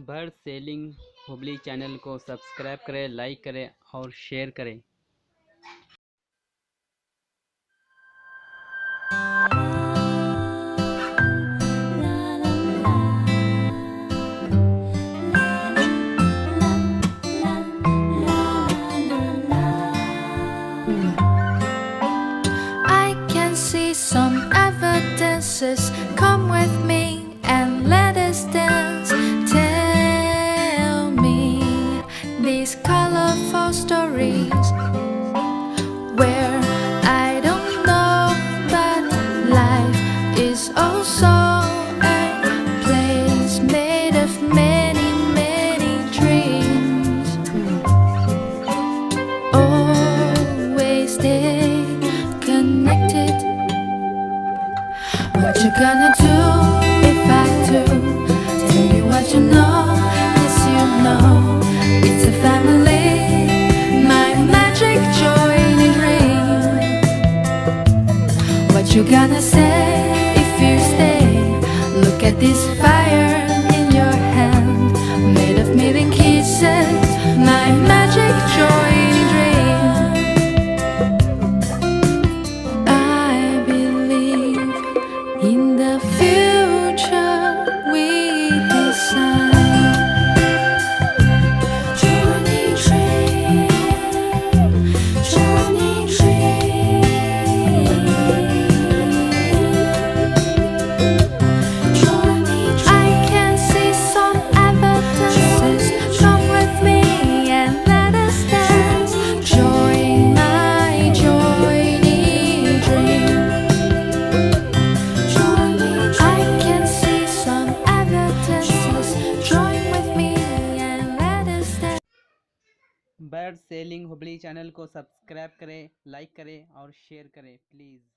Bird selling Hubli channel को subscribe करें, like करें और शेयर करें। I can see some evidences. Come with me and let us dance. Tell me these colorful stories where I don't know, but life is also a place made of many, many dreams. Always stay connected. What you gonna do if I do? Tell me what you know. Yes, you know it's a family, my magic, joy, and dream. What you gonna say if you stay? Look at this fire in your hand, made of million kisses, my magic, joy, and dream. I believe in the future we design. Journey train, journey train, journey train. I can see some evidences. Come with me and let us dance. Join my journey dream. I can see some evidences. Join with me and let us dance. Bird selling Hubli channel को subscribe करें, like करें और share करें please.